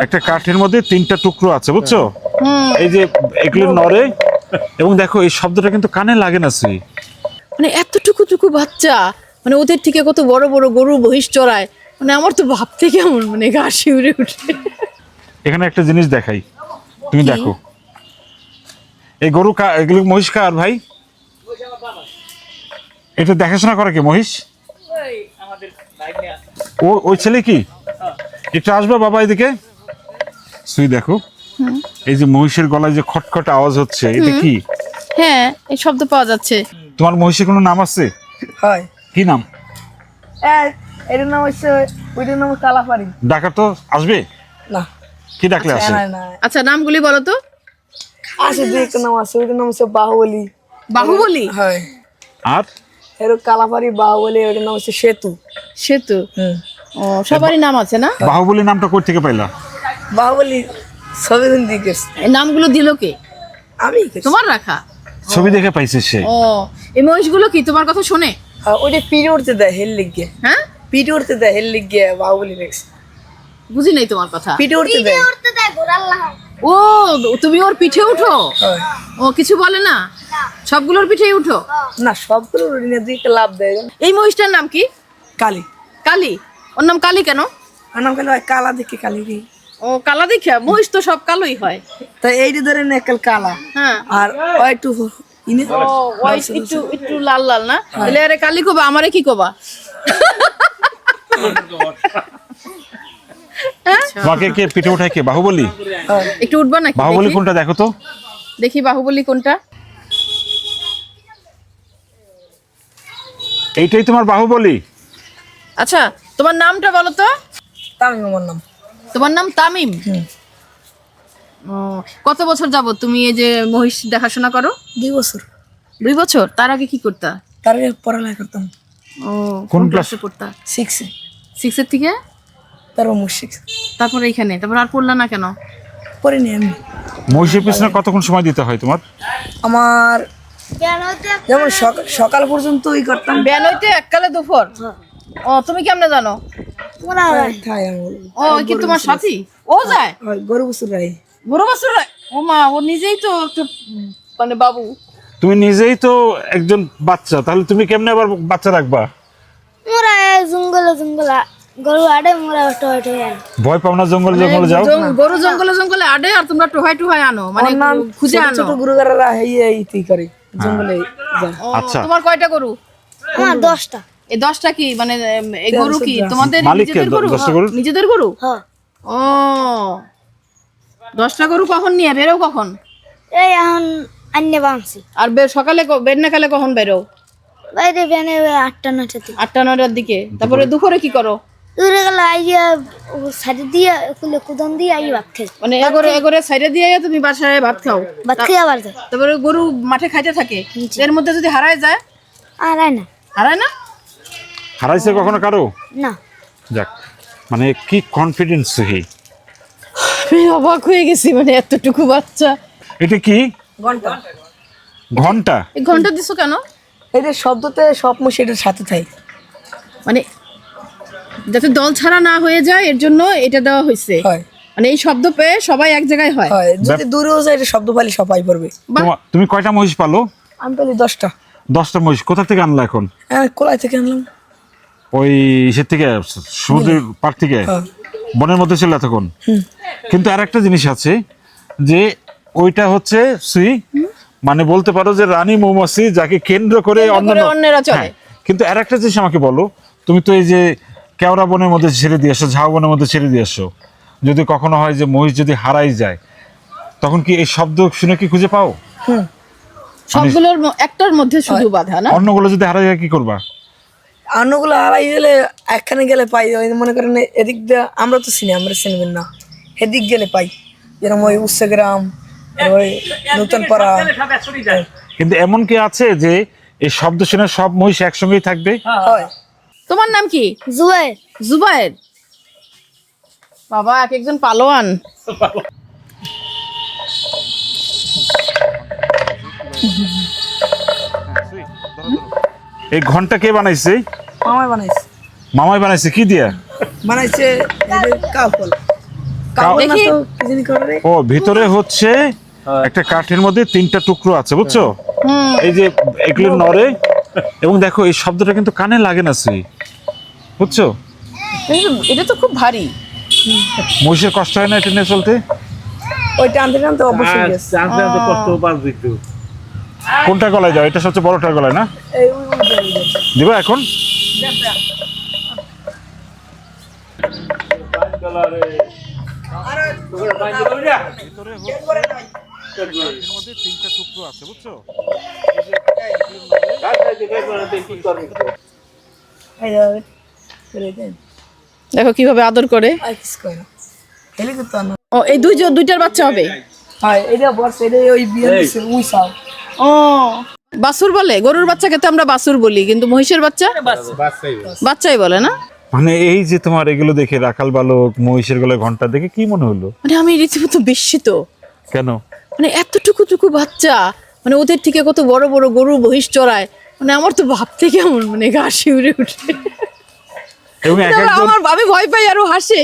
একটা কাঠের মধ্যে 3টা টুকরো আছে বুঝছো, এই যে এগুলো নড়ে এবং দেখো এই শব্দটা কিন্তু কানে লাগে না। শ্রী মানে এতটুকু বাচ্চা, মানে ওদের থেকে কত বড় বড় গরু মহিষ চড়ায়, মানে আমার তো ভাবতে কেমন মানে গা শিউরে উঠে। এখানে একটা জিনিস দেখাই, তুমি দেখো এই গরু এগুলো মহিষ কার ভাই? এটা দেখাশোনা করে কে? মহিষ ওই ছেলে কি? একটু আসবে বাবা এদিকে। তুই দেখো এই যে মহিষের গলায় যে খটখট আওয়াজ হচ্ছে, এটা কি? হ্যাঁ, এই শব্দ পাওয়া যাচ্ছে। তোমার মহিষের কোনো নাম আছে? হয় কি নাম? এটার নাম হচ্ছে, ওইটার নাম কালাপাড়ি। ডাকা তো আসবে না, কি ডাকলে আসে? না আচ্ছা, নামগুলি বলো তো। আছে, দুই একটা নাম আছে, ওইটার নাম হচ্ছে বাহুবলী। বাহুবলী? হয়। আর এর কালাপাড়ি, বাহুবলী, ওইটার নাম হচ্ছে সেতু। সেতু? ও, সবারই নাম আছে না? বাহুবলী নামটা কই থেকে পাইলা? বাহুবলী ছবি দিকে এই নামগুলো দিলো কে? আমি তোমার রাখা? ছবি দেখে পাইছে সে। ও, এই মহিষগুলো কি তোমার কথা শোনে? ওইটা পিঠে উঠতে দেয় হেল লিগে। হ্যাঁ, পিঠে উঠতে দেয় হেল লিগে বাহুবলী রেখেছে। বুঝি নাই তোমার কথা। পিঠে উঠতে দেয়। ও, তুমি ওর পিঠে উঠো? হয়। ও কিছু বলে না? সবগুলোর পিঠেই উঠো? না, সবগুলো দুই একটা লাভ দেয়। এই মহিষটার নাম কি? কালী। কালী? ওর নাম কালী কেন? আর নাম কালী, কালা দেখে কালী রে। ও, কালা দেখা? মহিষ তো সব কালোই হয়। তাই এইটা ধরে না একাল কালা। হ্যাঁ। আর ও একটু ইনে ও, ওই একটু একটু লাল লাল না? তাহলে আরে কালী কবা, আমারে কি কবা? তোমাকে কে পিঠে উঠায় কে? বাহুবলী? একটু উঠবা নাকি? বাহুবলী দেখি? কোনটা দেখো তো। দেখি বাহুবলী কোনটা। এইটাই তোমার বাহুবলী? আচ্ছা, তোমার নামটা বলো তো। তামিম আমার নাম। তোমার নাম তামিম? ও, কত বছর যাবত তুমি এই যে মহিষ দেখাশোনা করো? 2 বছর। 2 বছর? তার আগে কি করতা? তার আগে পড়ালেখা করতাম। ও, কোন কোন ক্লাস? ক্লাসে পড়তা? 6-এ। 6 এর থেকে? তারপর মুশিক তারপরে এখানে, তারপর আর পড়লা না কেন? পড়িনি আমি। মহিষের পিছনে কতক্ষণ সময় দিতে হয় তোমার? আমার যেমন সকাল পর্যন্ত ওই করতাম। বেন হইতে এককালে দুপুর? ও, তুমি কেমনে জানো? খাই আমি। ও, কি তোমার সাথী? ও যায় গরু বছর রাই। বড় বছর? ও মা, ও নিজেই তো একটা মানে বাবু। তুমি নিজেই তো একজন বাচ্চা, তাহলে তুমি কেমনে আবার বাচ্চা রাখবা? মোরা জঙ্গলে জঙ্গলা গরু আড়ে মোরা টয় ভয় পাও না জঙ্গলে জঙ্গলে যাও? গরু জঙ্গলে জঙ্গলে আডে আর তোমরা টোহাই টোহাই আনো, মানে খুঁজে আনো? ছোট গুরুগাররা এই করে জঙ্গলে যায়। ও, আচ্ছা। তোমার কয়টা গরু? আমার 10টা। এই 10টা কি মানে এই গরু কি তোমাদের মালিককে নিজেদের গরু? 10টা গরু? নিজেদের গরু? হ্যাঁ, ও, 10টা গরু কখন নিয়ে বেরো কখন? এই এখন আন্নে বানছি। আর সকালে বেরনাকালে কখন বেরো? বাইরে বেনে 8টা-9টাতে। 8টা-9টার দিকে। তারপরে দুপুরে কি করো? দূরে গেলে আইয়া সাইডে দিয়ে কুদন দিয়ে আই ভাত খাই। মানে এগরে সাইডে দিয়ে তুমি বাসায় ভাত খাও? ভাত খাই আবার যায়। তারপরে গরু মাঠে খাইতে থাকে, এর মধ্যে যদি হারায় যায়? আর আয় না। হারায় না? হারাইছে কখনো কারো? না। যাক, মানে কি কনফিডেন্স হি। আমি অবাক হয়ে গেছি, মানে এতটুকু বাচ্চা। এটা কি? ঘন্টা। ঘন্টা? এই ঘন্টা দিছো কেন? এই যে শব্দতে স্বপ্ন সেটার সাথে থাকে। মানে যাতে দল ছাড়া না হয়ে যায় এর জন্য এটা দেওয়া হয়েছে। হয়। মানে এই শব্দ পেয়ে সবাই এক জায়গায় হয়। হয়, যদি দূরেও যায় এটা শব্দ পালি সবাই পড়বে। তুমি কয়টা মহিষ পালো? আমি পেলি 10টা। 10টা মহিষ কোথা থেকে আনলা এখন? হ্যাঁ, কোলাই থেকে আনলাম। ওই ইসের থেকে, সমুদ্রের পার থেকে? বনের মধ্যে ছিল এতক্ষণ? কিন্তু আর একটা জিনিস আছে যে ওইটা হচ্ছে মানে বলতে পারো যে রানী মৌমাছি, যাকে কেন্দ্র করে অন্যরা চলে। হ্যাঁ, কিন্তু আর একটা জিনিস আমাকে বলো, তুমি তো এই যে কেওড়া বনের মধ্যে ছেড়ে দিয়ে আসো, ঝাউ বনের মধ্যে ছেড়ে দিয়ে আসো, যদি কখনো হয় যে মহিষ যদি হারাই যায়, তখন কি এই শব্দ শুনে কি খুঁজে পাও? সবগুলোর একটার মধ্যে শুধু বাধা না? অন্যগুলো যদি হারাই যায় কি করবা? অন্যগুলো হারাই গেলে একখানে গেলে পাই। ওই মনে করেন এদিক দিয়ে আমরা তো চিনি, আমরা চিনবেন না, এদিক গেলে পাই। যেরকম ওই উচ্চগ্রাম, ওই নতুন পাড়া। কিন্তু এমন কি আছে যে এই শব্দ শুনে সব মহিষ একসঙ্গেই থাকবে? হয়। তোমার নাম কি? জুয়ের। জুবায়ের? বাবা, এক একজন পালোয়ান। এই ঘন্টা কে বানাইছে? মামাই বানাইছে। মামাই বানাইছে? কি দিয়া বানাইছে কাউ ফল। কাপড় না দেখি। তো কি জানি করে রে। ও ভিতরে হচ্ছে একটা কাঠের মধ্যে 3টা টুকরো আছে বুঝছো, এই যে এগুলো নড়ে, এবং দেখো এই শব্দটা কিন্তু কানে লাগে না শ্রী, বুঝছো? এটা তো খুব ভারী। মহিষের কষ্ট হয় না এটা নিয়ে চলতে? ওই টানতে টানতে অবশ্যই গেছে। কোনটা গলায় যাও? এটা সবচেয়ে বড়টার গলায় না? এই ওই ওই যে, ওই যে। দিবা এখন? এই যে, করে দেন। দেখো কিভাবে আদর করে। আর কিছু করে না। হেলে করতে হয় না। ও এই দুইটার বাচ্চা হবে। হয়, এটা বর্ষ, এটা ওই বিয়ে দিছে, ওই সাও। ও বাছুর বলে? গরুর বাচ্চাকে তো আমরা বাছুর বলি, কিন্তু মহিষের বাচ্চা বাচ্চাই বলে না? মানে এই যে তোমার এগুলো দেখে, রাখাল বালক, মহিষের গলায় ঘন্টা দেখে কি মনে হলো? মানে আমি রীতিমতো বিস্মিত। কেন? মানে এতটুকু বাচ্চা, মানে ওদের থেকে কত বড় বড় গরু মহিষ চড়ায়, মানে আমার তো ভাবতে কেমন মানে গা শিউরে উঠে। এবং এক একজন আমার আমি ভয় পাই আরো হাসে।